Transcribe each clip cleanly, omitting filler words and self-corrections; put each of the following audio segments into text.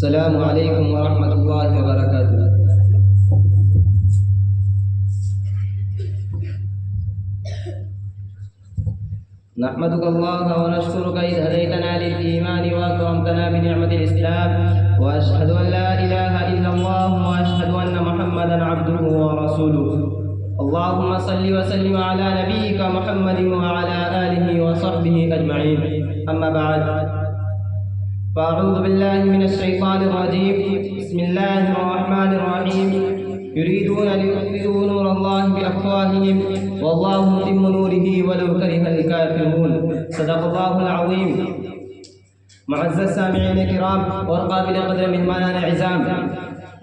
السلام علیکم ورحمۃ اللہ وبرکاتہ۔ نحمدك الله ونشكرك إذ هديتنا للإيمان وأكرمتنا بنعمة الإسلام، وأشهد أن لا إله إلا الله وأشهد أن محمدا عبده ورسوله۔ اللهم صل وسلم على نبيك محمد وعلى آله وصحبه أجمعين، أما بعد، فأعوذ بالله من الشيطان الرجيم، بسم الله الرحمن الرحيم۔ يريدون ليطفئوا نور الله بأفواههم والله متم نوره ولو كره الكافرون۔ صدق الله العظيم۔ معزز سامعین کرام اور قابل قدر مہمانان عزام،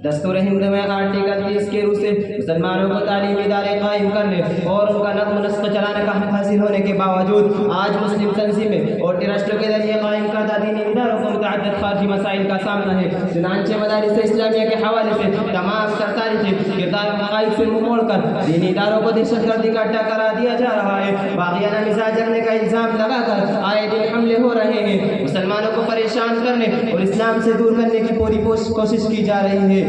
دستور ہند میں آرٹیکل 30 کے روح سے مسلمانوں کو تعلیمی ادارے قائم کرنے اور ان کا نظم و نسق چلانے کا حق حاصل ہونے کے باوجود آج مسلم تنظیمیں اور ٹرسٹوں کے ذریعے قائم کردہ دینی اداروں کو متعدد خارجی مسائل کا سامنا ہے۔ چنانچہ مدارس اسلامیہ کے حوالے سے تمام تاریخی کردار عقائد سے منہ موڑ کر دینی اداروں کو دہشت گردی کا اڈا قرار دیا جا رہا ہے۔ باغیانہ مزاج رکھنے کا الزام لگا کر آئے دن حملے ہو رہے ہیں۔ مسلمانوں کو پریشان کرنے اور اسلام سے دور کرنے کی پوری کوشش کی جا رہی ہے۔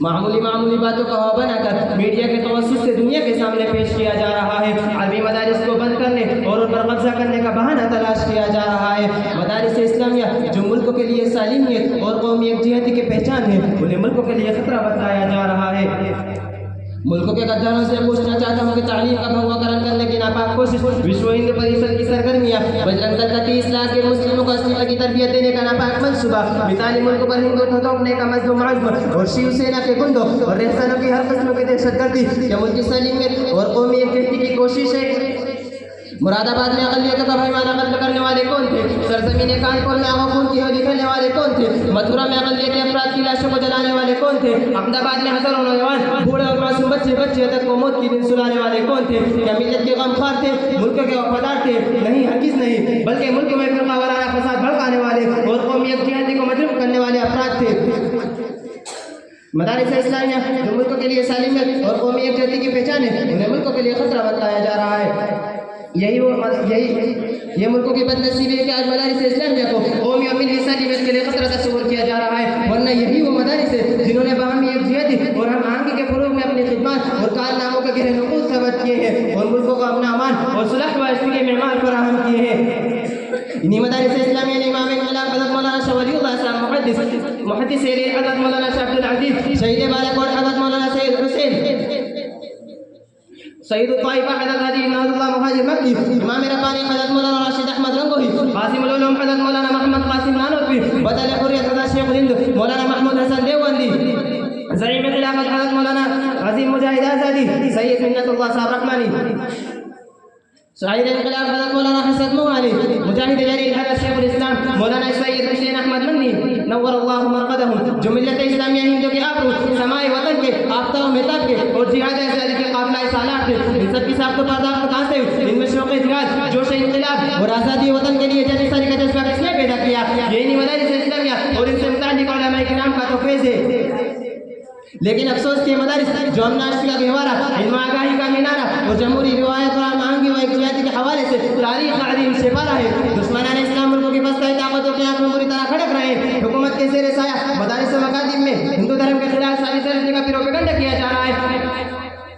معمولی باتوں کا ہوا بنا کر میڈیا کے توسط سے دنیا کے سامنے پیش کیا جا رہا ہے۔ عربی مدارس کو بند کرنے اور ان پر قبضہ کرنے کا بہانہ تلاش کیا جا رہا ہے۔ مدارس اسلامیہ جو ملک کے لیے سالمیت اور قومی یکجہتی کی پہچان ہے، انہیں ملک کے لیے خطرہ بتایا جا رہا ہے۔ ملک کے غداروں سے پوچھنا چاہتا ہوں کہ تعلیم کا بھگوکرن کرنے کی ناپاک کوشش، وشو ہند پریشد کی سرگرمیاں، بجرنگ دل کا 30 لاکھ کے مسلموں کو اسلحے کی تربیت دینے کا ناپاک منصوبہ، مثالی ملک پر ہندو تھوپنے کا مظلوم عزم اور شیو سینا کے گنڈوں اور رہزنوں کی ہر قسم کی دہشت گردی، یہ ملک کی سالمیت اور قومی یکجہتی کی کوشش ہے۔ مراد آباد میں اقلیتوں کا بھائیوانہ قتل کرنے والے کون تھے؟ سرزمین کانپور میں آغا خون کی ہولی کھیلنے والے کون تھے؟ متھرا میں اقلیتی افراد کی لاشوں کو جلانے والے کون تھے؟ احمد آباد میں ہزاروں نوجوان بوڑھے اور معصوم بچے تک کو موت کی دن سلانے والے کون تھے؟ کیا ملت کے غمخوار تھے؟ ملک کے وفادار تھے؟ نہیں، ہرگز نہیں، بلکہ ملک میں فرقہ وارانہ فساد بھڑکانے والے اور قومی یکجہتی کو مجروح کرنے والے افراد تھے۔ مدارس اسلامیہ جو ملک کے لیے سالمیت اور قومی یکجہتی کی پہچان ہے، انہیں ملک کے لیے خطرہ بتایا جا رہا ہے۔ یہ ملکوں کی بدنصیبی ہے کہ آج مدارس اسلامیہ کو قومی اور ملی سالمیت کے لیے خطرہ تصور کیا جا رہا ہے، ورنہ یہی وہ مدارس ہے جنہوں نے باہمی یکجہتی اور ہم آہنگی کے فروغ میں اپنی خدمات اور کارناموں کے گہرے نقوط ثبت کیے ہیں اور ملکوں کو اپنا امان اور صلح و عشق کے معمار فراہم کیے ہیں۔ انہی مدارس اسلامیہ نے امام انقلاب حضرت مولانا شاہ ولی اللہ صاحب محدث حضرت مولانا شاہ عبدالعزیز، شہید بالاکوٹ حضرت مولانا سید حسین، سید الطائفہ حضرت حاجی نواز اللہ مہاجر مکی، امام ربانی حضرت مولانا راشد احمد گنگوہی، قاسم العلوم حضرت مولانا محمد قاسم نانوتوی، بدل حریت حضرت شیخ الہند مولانا محمود حسن دیوبندی، زعیم خلافت حضرت مولانا عظیم مجاہد آزادی سید منت اللہ صاحب رحمانی، شاعر انقلاب حضرت مولانا حسن موانی، مجاہد جلیل حضرت شیخ الاسلام مولانا سید حسین احمد منی نور اللہ مرقدہم، جو ملت اسلامیہ ہند کے آبرو، سمائے وطن کے، آفتاب و مہتاب کے اور جہاد ازلی کے قافلہ سالار تھے، ان سب کی ساخت و پرداخت کہاں سے ہوئی؟ ان میں شوق جہاد، جوش انقلاب اور آزادی وطن کے لیے جان ساری کا جذبہ کس نے پیدا کیا؟ یہ نہیں مدارس اسلامیہ اور ان سے متعلق علماء کرام کا تو فیض ہے۔ لیکن افسوس کے مدارس جو امن کا گہوارہ، علم آگاہی کا مینارہ اور جمہوری روایت اور آہنگی و یکجہتی کے حوالے سے تاریخ عظیم سے پارا ہے، دشمنان اسلام ملکوں کی بستہ طاقتوں کے آنکھ میں بری طرح کھڑک رہے ہیں۔ حکومت کے زیر سایہ مدارس و مکاتب میں ہندو دھرم کے خلاف ساری سرزنی کا پروپیگنڈا کیا جا رہا ہے،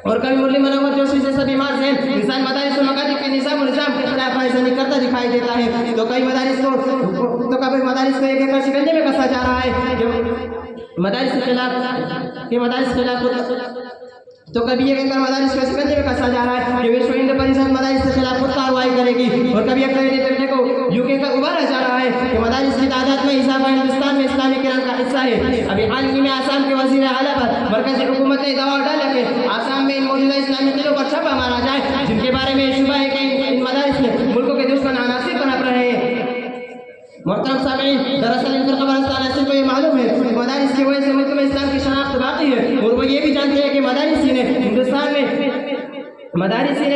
اور کبھی مرلی منور جوشی سے سبھی مار ذہن انسان مدارس و مکاتب کے نظام کے خلاف فائزنی کرتا دکھائی دیتا ہے، تو کبھی مدارس کو ایک ایک شکنجے میں کسا جا رہا ہے مدارس کے خلاف تو کبھی یہ کہہ کر مدارس کو شکنجے میں کسا جا رہا ہے کہ وشو ہند پریشد مدارس کے خلاف خود کارروائی کرے گی، اور کبھی یہ کرنے کو UK کا ابھارا جا رہا ہے کہ مدارس کی تعداد میں اضافہ ہندوستان میں اسلامی کرام کا حصہ ہے۔ ابھی حال ہی میں آسام کے وزیر اعلیٰ پر مرکزی حکومت نے دباؤ ڈالا کہ آسام میں ان موجودہ اسلامی قلعوں پر چھاپا مارا جائے جن کے بارے میں شبہ ہے کہ ان مدارس میں ملکوں کے دشمن عناصر پنپ رہے ہیں۔ محترم سامعین، دراصل ان فرقہ پرستان اصل کو یہ معلوم ہے کہ مدارس کی وجہ سے ملک میں اسلام کی شناخت باقی ہے، اور وہ یہ بھی جانتے ہیں کہ مدارسی نے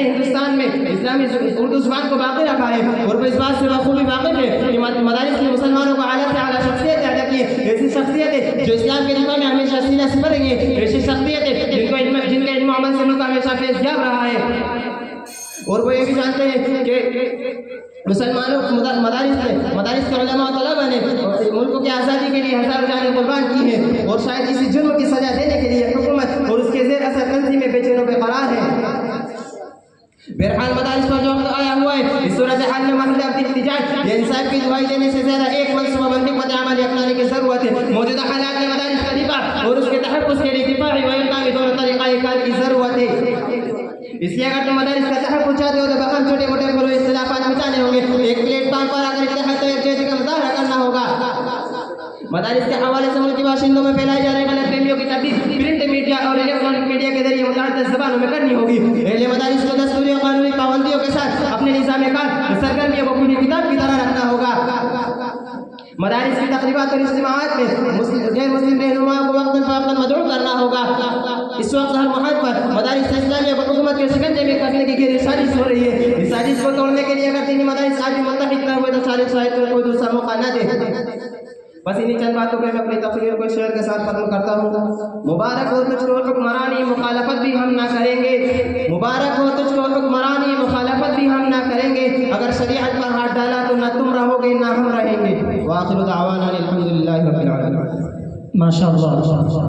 ہندوستان میں اسلامی اردو زبان کو باقی رکھا ہے، اور وہ اس بات سے بخوبی واقف ہے کہ مدارس نے مسلمانوں کو اعلیٰ سے اعلیٰ شخصیت ادا کی ہے، ایسی شخصیتیں جو اسلام کے دفاع میں ہمیشہ سینہ سپر رہی ہیں، ایسی شخصیتیں جن کا علم و عمل سے ملک ہمیشہ فیضیاب رہا ہے۔ اور وہ یہ بھی جانتے ہیں کہ مسلمانوں مدارس کے علماء و طلباء نے ملک کی آزادی کے لیے ہزاروں جانیں قربان کی ہیں، اور شاید اسی جرم کی سزا دینے کے لیے حکومت اور اس کے زیر اثر تنظیمیں بے چین و بے قرار ہیں۔ بہرحال مدارس پر جو وقت آیا ہوا ہے، اس صورتحال میں محل احتجاج یا انصاف کی دعائی دینے سے زیادہ ایک منصوبہ بندی حکمت عملی اپنانے کی ضرورت ہے۔ موجودہ حالات میں مدارس کا دفاع اور اس کے تحفظ کے لیے دفاعی و انتظامی دونوں طریقہ کار کی ضرورت ہے۔ اس لیے اگر تم مدارس کا تحفظ چاہتے ہو تو بہم چھوٹے موٹے گروہ اختلافات مٹانے ہوں گے، ایک پلیٹ فارم پر آ کر اتحاد و یکجہتی کا مظاہرہ کرنا ہوگا۔ مدارس کے حوالے سے ملکی باشندوں میں پھیلائی جا رہی غلط فہمیوں کی تبدیل پرنٹ میڈیا اور الیکٹرانک میڈیا کے ذریعے متعدد زبانوں میں کرنی ہوگی۔ اہل مدارس کو دستوری اور قانونی پابندیوں کے ساتھ اپنے نظام کار سرگرمیوں کو کھلی کتاب کی طرح رکھنا ہوگا۔ مدارس کی تقریبات اور اجتماعات میں غیر مسلم رہنماؤں کو وقتاً فوقتاً مدعو کرنا ہوگا۔ اس وقت ہر محل پر مدارس اسلامیہ کو حکومت کے شکنجے میں کرنے کی گہری سازش ہو رہی ہے۔ اس سازش کو توڑنے کے لیے اگر دینی مدارس آج بھی متحد نہ ہوئے تو صالح شاید کو کوئی دوسرا موقع نہ دے۔ بس انہی چند باتوں پہ میں اپنی تقریر کو شعر کے ساتھ ختم کرتا ہوں۔ مبارک ہو تجھ کو حکمرانی، مخالفت بھی ہم نہ کریں گے۔ مبارک ہو تجھ کو حکمرانی، مخالفت بھی ہم نہ کریں گے۔ اگر شریعت پر ہاتھ ڈالا تو نہ تم رہو گے نہ ہم رہیں گے۔ وآخر دعوانا الحمدللہ رب العالمین۔ ماشاء اللہ۔